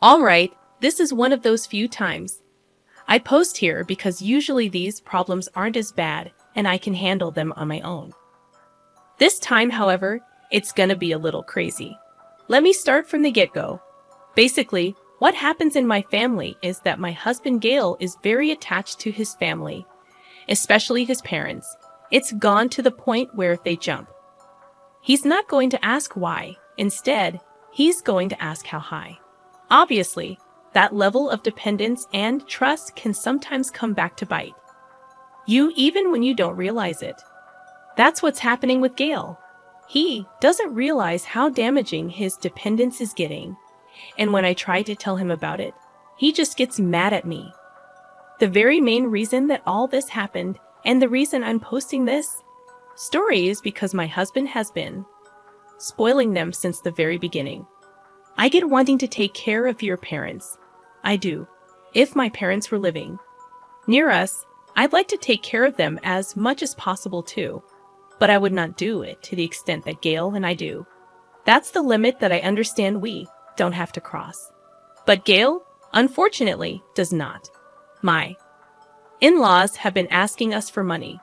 Alright, this is one of those few times. I post here because usually these problems aren't as bad and I can handle them on my own. This time, however, it's gonna be a little crazy. Let me start from the get-go. Basically, what happens in my family is that my husband Gail is very attached to his family, especially his parents. It's gone to the point where they jump. He's not going to ask why. Instead, he's going to ask how high. Obviously, that level of dependence and trust can sometimes come back to bite you even when you don't realize it. That's what's happening with Gail. He doesn't realize how damaging his dependence is getting, and when I try to tell him about it, he just gets mad at me. The very main reason that all this happened, and the reason I'm posting this story, is because my husband has been spoiling them since the very beginning. I get wanting to take care of your parents. I do. If my parents were living near us, I'd like to take care of them as much as possible too. But I would not do it to the extent that Gail and I do. That's the limit that I understand we don't have to cross. But Gail, unfortunately, does not. My in-laws have been asking us for money.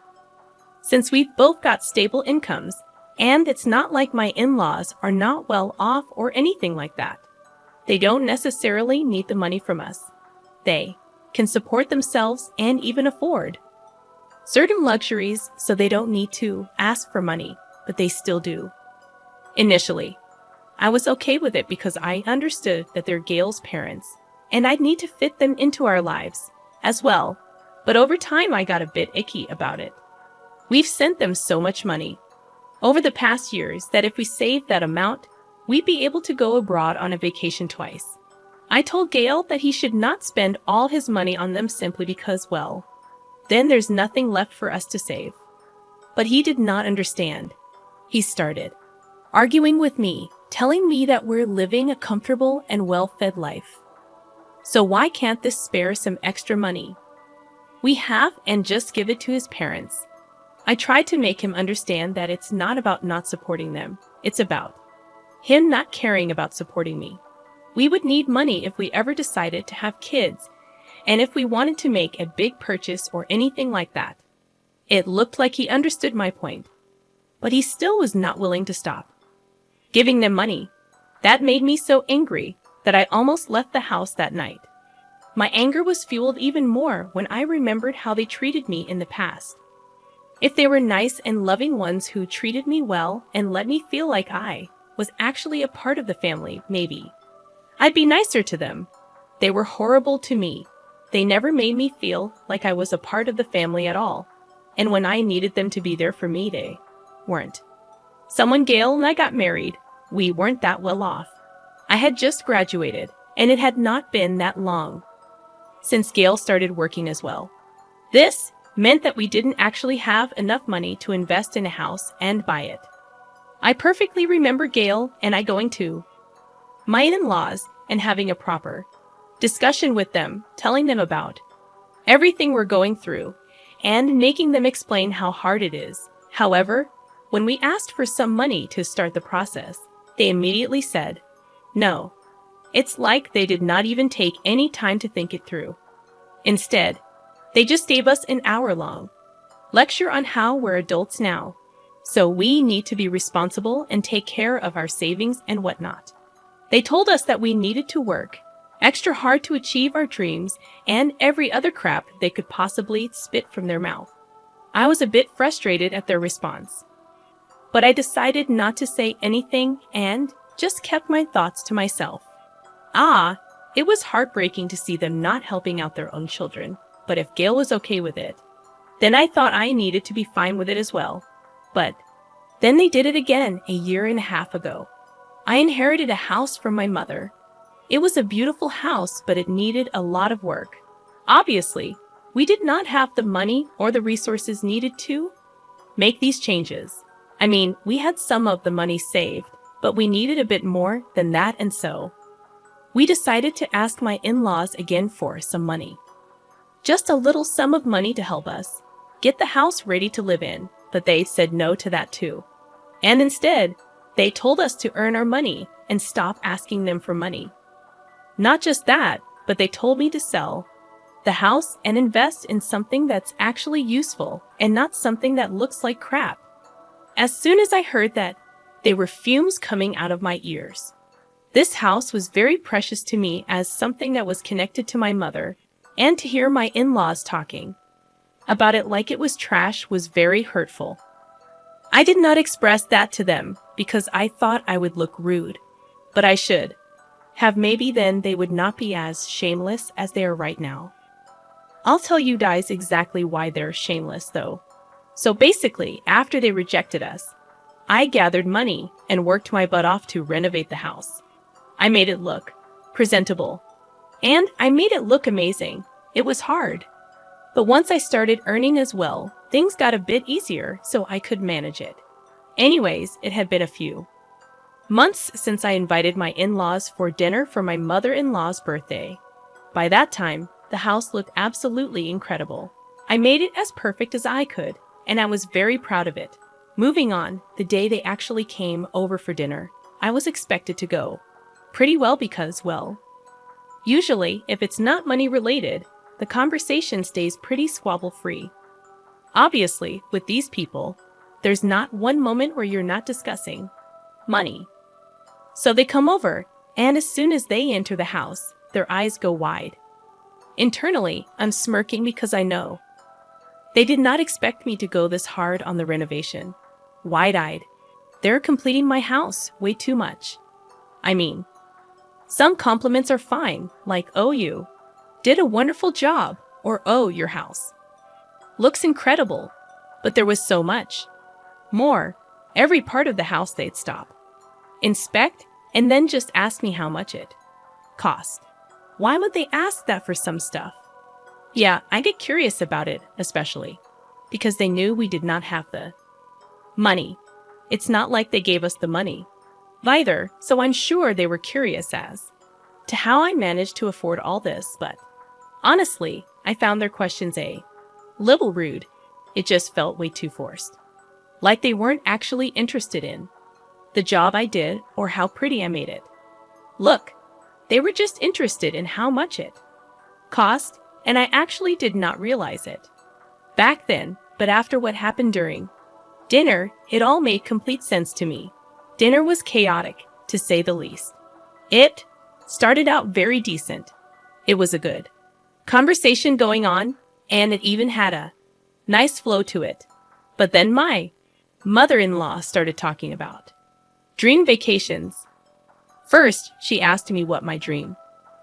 Since we've both got stable incomes, and it's not like my in-laws are not well off or anything like that. They don't necessarily need the money from us. They can support themselves and even afford certain luxuries, so they don't need to ask for money, but they still do. Initially, I was okay with it because I understood that they're Gail's parents, and I'd need to fit them into our lives as well, but over time I got a bit icky about it. We've sent them so much money over the past years that if we saved that amount, we'd be able to go abroad on a vacation twice. I told Gail that he should not spend all his money on them simply because, well, then there's nothing left for us to save. But he did not understand. He started arguing with me, telling me that we're living a comfortable and well-fed life. So why can't this spare some extra money we have and just give it to his parents? I tried to make him understand that it's not about not supporting them. It's about him not caring about supporting me. We would need money if we ever decided to have kids, and if we wanted to make a big purchase or anything like that. It looked like he understood my point, but he still was not willing to stop giving them money. That made me so angry that I almost left the house that night. My anger was fueled even more when I remembered how they treated me in the past. If they were nice and loving ones who treated me well and let me feel like I was actually a part of the family, maybe I'd be nicer to them. They were horrible to me. They never made me feel like I was a part of the family at all. And when I needed them to be there for me, they weren't. When Gail and I got married, we weren't that well off. I had just graduated, and it had not been that long since Gail started working as well. This meant that we didn't actually have enough money to invest in a house and buy it. I perfectly remember Gail and I going to my in-laws and having a proper discussion with them, telling them about everything we're going through and making them explain how hard it is. However, when we asked for some money to start the process, they immediately said no. It's like they did not even take any time to think it through. Instead, they just gave us an hour-long lecture on how we're adults now, so we need to be responsible and take care of our savings and whatnot. They told us that we needed to work extra hard to achieve our dreams and every other crap they could possibly spit from their mouth. I was a bit frustrated at their response, but I decided not to say anything and just kept my thoughts to myself. It was heartbreaking to see them not helping out their own children, but if Gail was okay with it, then I thought I needed to be fine with it as well. But then they did it again a year and a half ago. I inherited a house from my mother. It was a beautiful house, but it needed a lot of work. Obviously, we did not have the money or the resources needed to make these changes. I mean, we had some of the money saved, but we needed a bit more than that, and so we decided to ask my in-laws again for some money. Just a little sum of money to help us get the house ready to live in, but they said no to that too. And instead, they told us to earn our money and stop asking them for money. Not just that, but they told me to sell the house and invest in something that's actually useful and not something that looks like crap. As soon as I heard that, there were fumes coming out of my ears. This house was very precious to me as something that was connected to my mother, and to hear my in-laws talking about it like it was trash was very hurtful. I did not express that to them because I thought I would look rude, but I should have. Maybe then they would not be as shameless as they are right now. I'll tell you guys exactly why they're shameless though. So basically, after they rejected us, I gathered money and worked my butt off to renovate the house. I made it look presentable, and I made it look amazing. It was hard. But once I started earning as well, things got a bit easier so I could manage it. Anyways, it had been a few months since I invited my in-laws for dinner for my mother-in-law's birthday. By that time, the house looked absolutely incredible. I made it as perfect as I could, and I was very proud of it. Moving on, the day they actually came over for dinner, I was expected to go pretty well because, well, usually, if it's not money related, the conversation stays pretty squabble-free. Obviously, with these people, there's not one moment where you're not discussing money. So they come over, and as soon as they enter the house, their eyes go wide. Internally, I'm smirking because I know they did not expect me to go this hard on the renovation. Wide-eyed. They're completing my house way too much. I mean, some compliments are fine, like, oh, you did a wonderful job, or oh, your house looks incredible. But there was so much more. Every part of the house they'd stop, inspect, and then just ask me how much it cost. Why would they ask that for some stuff? Yeah, I get curious about it, especially because they knew we did not have the money. It's not like they gave us the money either, so I'm sure they were curious as to how I managed to afford all this, but honestly, I found their questions a little rude. It just felt way too forced. Like they weren't actually interested in the job I did or how pretty I made it look. They were just interested in how much it cost, and I actually did not realize it back then, but after what happened during dinner, it all made complete sense to me. Dinner was chaotic, to say the least. It started out very decent. It was a good conversation going on, and it even had a nice flow to it. But then my mother-in-law started talking about dream vacations. First, she asked me what my dream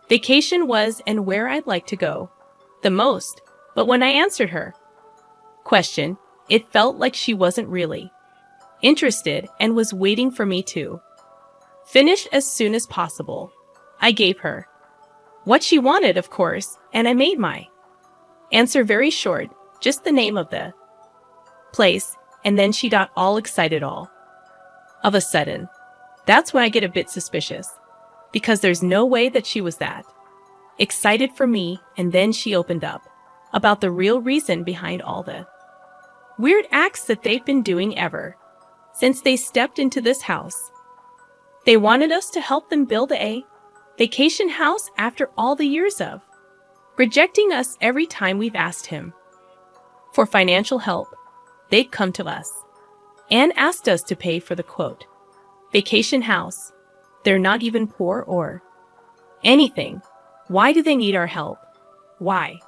vacation was and where I'd like to go the most. But when I answered her question, it felt like she wasn't really interested and was waiting for me to finish as soon as possible. I gave her what she wanted, of course, and I made my answer very short, just the name of the place, and then she got all excited all of a sudden. That's when I get a bit suspicious, because there's no way that she was that excited for me, and then she opened up about the real reason behind all the weird acts that they've been doing ever since they stepped into this house. They wanted us to help them build a vacation house after all the years of rejecting us every time we've asked him for financial help. They'd come to us and asked us to pay for the quote vacation house. They're not even poor or anything. Why do they need our help? Why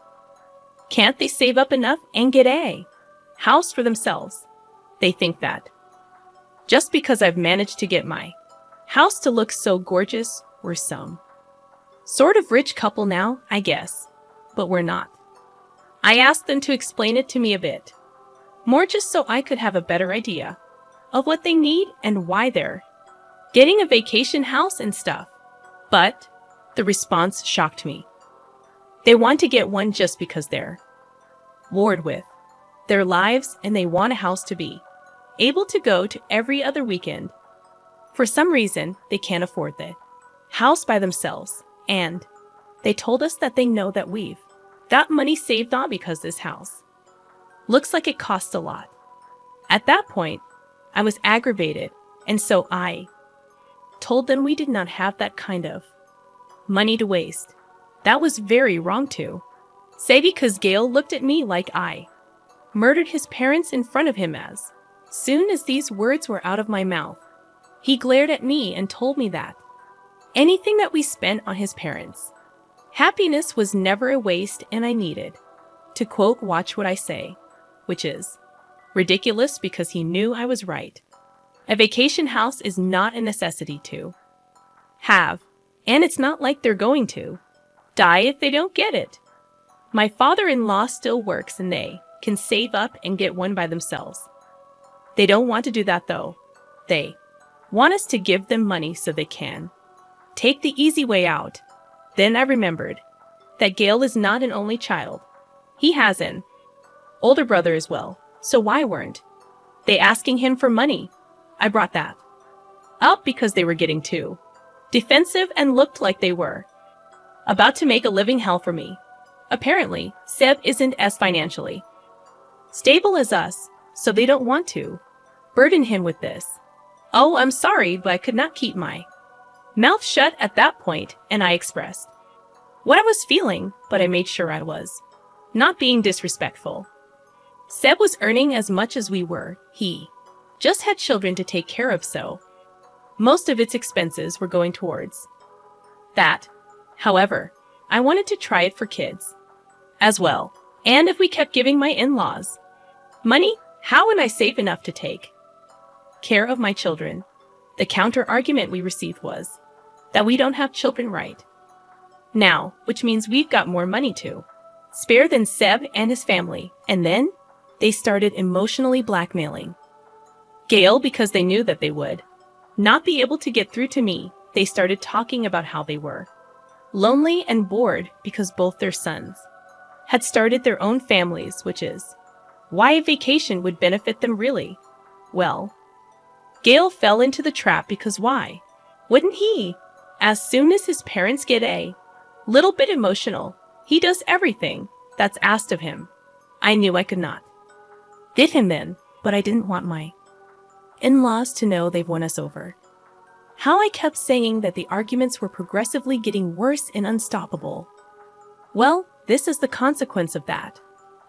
can't they save up enough and get a house for themselves? They think that just because I've managed to get my house to look so gorgeous, we're some sort of rich couple now, I guess. But we're not. I asked them to explain it to me a bit more, just so I could have a better idea of what they need and why they're getting a vacation house and stuff. But the response shocked me. They want to get one just because they're bored with their lives and they want a house to be able to go to every other weekend. For some reason, they can't afford the house by themselves, and they told us that they know that we've got money saved on because this house looks like it costs a lot. At that point, I was aggravated, and so I told them we did not have that kind of money to waste. That was very wrong too. Say because Gale looked at me like I murdered his parents in front of him as soon as these words were out of my mouth. He glared at me and told me that anything that we spent on his parents, happiness was never a waste and I needed to quote, watch what I say, which is ridiculous because he knew I was right. A vacation house is not a necessity to have, and it's not like they're going to die if they don't get it. My father-in-law still works and they can save up and get one by themselves. They don't want to do that though. They want us to give them money so they can take the easy way out. Then I remembered that Gale is not an only child. He has an older brother as well, so why weren't they asking him for money? I brought that up because they were getting too defensive and looked like they were about to make a living hell for me. Apparently, Seb isn't as financially stable as us, so they don't want to burden him with this. Oh, I'm sorry, but I could not keep my mouth shut at that point, and I expressed what I was feeling, but I made sure I was not being disrespectful. Seb was earning as much as we were. He just had children to take care of, so most of its expenses were going towards that. However, I wanted to try it for kids as well. And if we kept giving my in-laws money, how would I save enough to take care of my children? The counter argument we received was that we don't have children right now, which means we've got more money to spare than Seb and his family. And then they started emotionally blackmailing Gale because they knew that they would not be able to get through to me. They started talking about how they were lonely and bored because both their sons had started their own families, which is why a vacation would benefit them really. Well, Gale fell into the trap because why wouldn't he? As soon as his parents get a little bit emotional, he does everything that's asked of him. I knew I could not get him then, but I didn't want my in-laws to know they've won us over. How I kept saying that the arguments were progressively getting worse and unstoppable. Well, this is the consequence of that.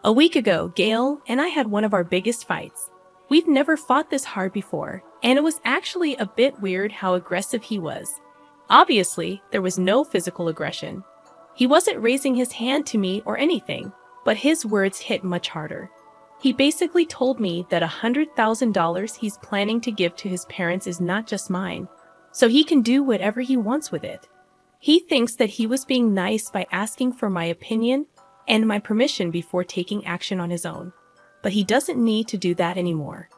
A week ago, Gale and I had one of our biggest fights. We've never fought this hard before, and it was actually a bit weird how aggressive he was. Obviously, there was no physical aggression. He wasn't raising his hand to me or anything, but his words hit much harder. He basically told me that $100,000 he's planning to give to his parents is not just mine, so he can do whatever he wants with it. He thinks that he was being nice by asking for my opinion and my permission before taking action on his own. But he doesn't need to do that anymore.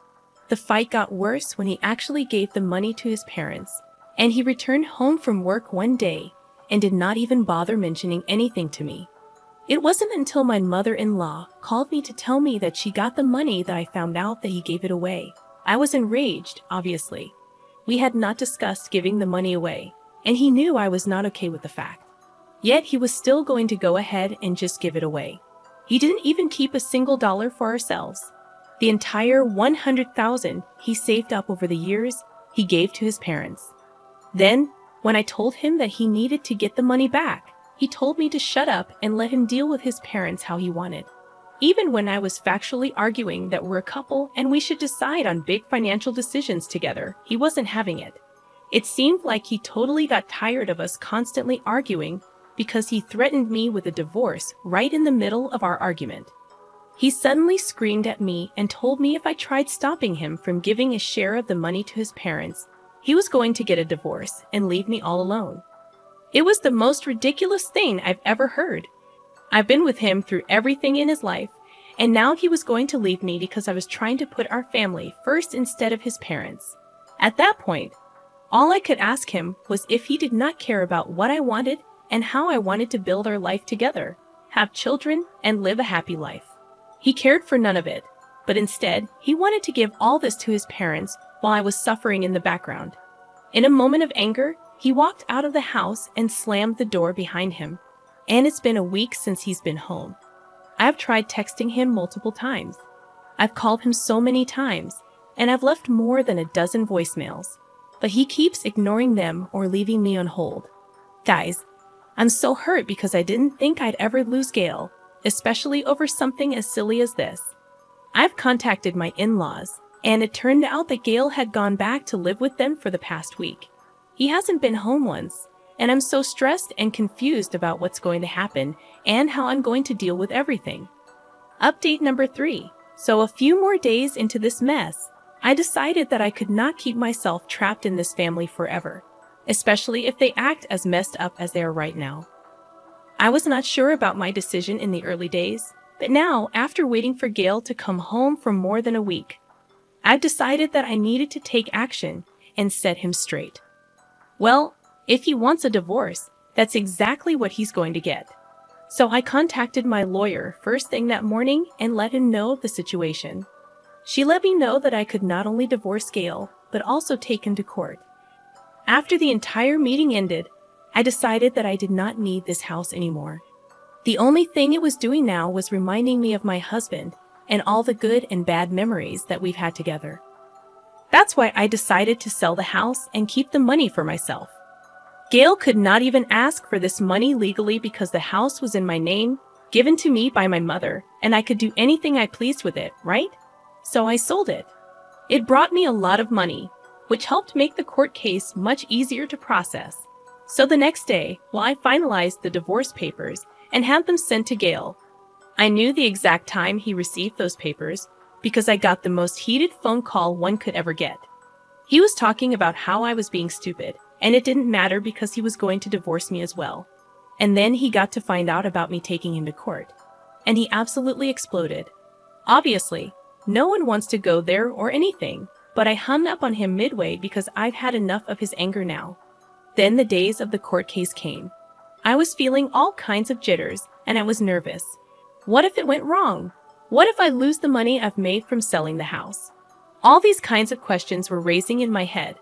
The fight got worse when he actually gave the money to his parents, and he returned home from work one day and did not even bother mentioning anything to me. It wasn't until my mother-in-law called me to tell me that she got the money that I found out that he gave it away. I was enraged, obviously. We had not discussed giving the money away, and he knew I was not okay with the fact. Yet he was still going to go ahead and just give it away. He didn't even keep a single dollar for ourselves. The entire $100,000 he saved up over the years, he gave to his parents. Then, when I told him that he needed to get the money back, he told me to shut up and let him deal with his parents how he wanted. Even when I was factually arguing that we're a couple and we should decide on big financial decisions together, he wasn't having it. It seemed like he totally got tired of us constantly arguing because he threatened me with a divorce right in the middle of our argument. He suddenly screamed at me and told me if I tried stopping him from giving a share of the money to his parents, he was going to get a divorce and leave me all alone. It was the most ridiculous thing I've ever heard. I've been with him through everything in his life, and now he was going to leave me because I was trying to put our family first instead of his parents. At that point, all I could ask him was if he did not care about what I wanted and how I wanted to build our life together, have children, and live a happy life. He cared for none of it, but instead, he wanted to give all this to his parents while I was suffering in the background. In a moment of anger, he walked out of the house and slammed the door behind him. And it's been a week since he's been home. I've tried texting him multiple times. I've called him so many times, and I've left more than a dozen voicemails. But he keeps ignoring them or leaving me on hold. Guys, I'm so hurt because I didn't think I'd ever lose Gail, especially over something as silly as this. I've contacted my in-laws, and it turned out that Gail had gone back to live with them for the past week. He hasn't been home once, and I'm so stressed and confused about what's going to happen and how I'm going to deal with everything. Update number 3. So a few more days into this mess, I decided that I could not keep myself trapped in this family forever, especially if they act as messed up as they are right now. I was not sure about my decision in the early days, but now, after waiting for Gail to come home for more than a week, I've decided that I needed to take action and set him straight. Well, if he wants a divorce, that's exactly what he's going to get. So I contacted my lawyer first thing that morning and let him know the situation. She let me know that I could not only divorce Gail, but also take him to court. After the entire meeting ended, I decided that I did not need this house anymore. The only thing it was doing now was reminding me of my husband and all the good and bad memories that we've had together. That's why I decided to sell the house and keep the money for myself. Gail could not even ask for this money legally because the house was in my name, given to me by my mother, and I could do anything I pleased with it, right? So I sold it. It brought me a lot of money, which helped make the court case much easier to process. So the next day, while I finalized the divorce papers and had them sent to Gail, I knew the exact time he received those papers because I got the most heated phone call one could ever get. He was talking about how I was being stupid, and it didn't matter because he was going to divorce me as well. And then he got to find out about me taking him to court, and he absolutely exploded. Obviously, no one wants to go there or anything, but I hung up on him midway because I've had enough of his anger now. Then the days of the court case came. I was feeling all kinds of jitters, and I was nervous. What if it went wrong? What if I lose the money I've made from selling the house? All these kinds of questions were racing in my head.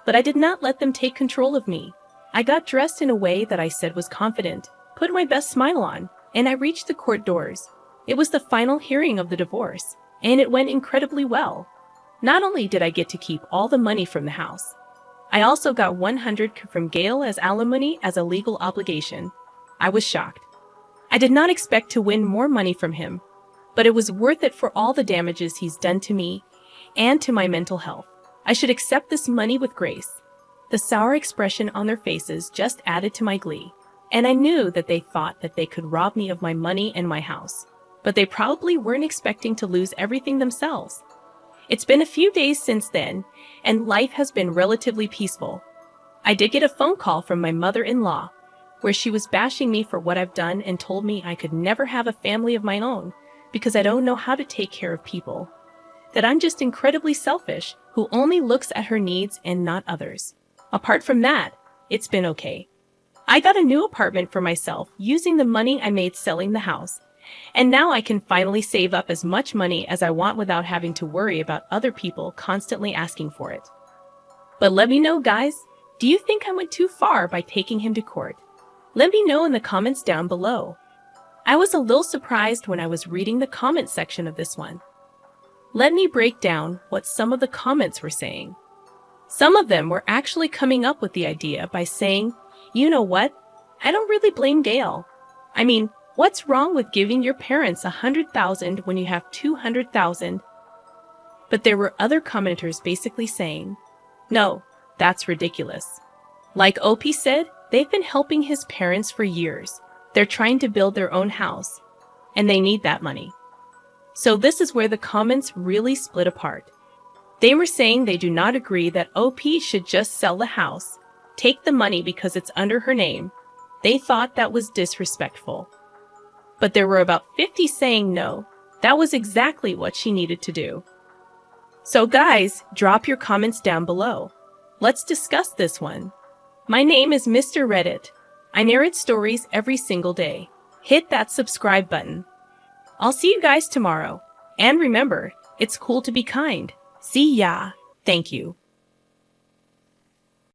But I did not let them take control of me. I got dressed in a way that I said was confident, put my best smile on, and I reached the court doors. It was the final hearing of the divorce, and it went incredibly well. Not only did I get to keep all the money from the house, I also got $100 from Gail as alimony as a legal obligation. I was shocked. I did not expect to win more money from him, but it was worth it for all the damages he's done to me and to my mental health. I should accept this money with grace. The sour expression on their faces just added to my glee, and I knew that they thought that they could rob me of my money and my house, but they probably weren't expecting to lose everything themselves. It's been a few days since then, and life has been relatively peaceful. I did get a phone call from my mother-in-law, where she was bashing me for what I've done and told me I could never have a family of my own because I don't know how to take care of people. That I'm just incredibly selfish, who only looks at her needs and not others. Apart from that, it's been okay. I got a new apartment for myself using the money I made selling the house, and now I can finally save up as much money as I want without having to worry about other people constantly asking for it. But let me know, guys, do you think I went too far by taking him to court? Let me know in the comments down below. I was a little surprised when I was reading the comment section of this one. Let me break down what some of the comments were saying. Some of them were actually coming up with the idea by saying, you know what? I don't really blame Gail. I mean, what's wrong with giving your parents $100,000 when you have $200,000? But there were other commenters basically saying, no, that's ridiculous. Like OP said, they've been helping his parents for years. They're trying to build their own house, and they need that money. So this is where the comments really split apart. They were saying they do not agree that OP should just sell the house, take the money because it's under her name. They thought that was disrespectful. But there were about 50 saying no, that was exactly what she needed to do. So guys, drop your comments down below. Let's discuss this one. My name is Mr. Reddit. I narrate stories every single day. Hit that subscribe button. I'll see you guys tomorrow. And remember, it's cool to be kind. See ya. Thank you.